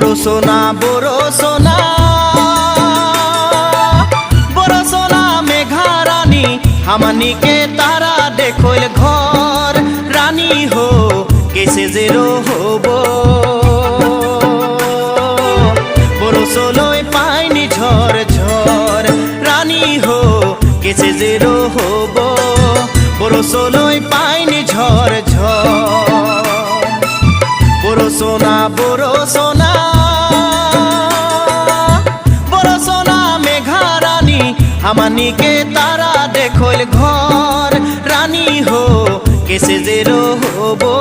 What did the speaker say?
बरसोना बरसोना मेघा रानी हमानी के तारा देखल घर रानी हो कैसे जेरो होबो बरसोलय पाइनी झर झर रानी हो कैसे जेरो होबो बरसोलय पाइनी झर झर बरसोना बरसोना मेघा रानी हमानी के तारा देखल घर रानी हो कैसे जेरो होबो।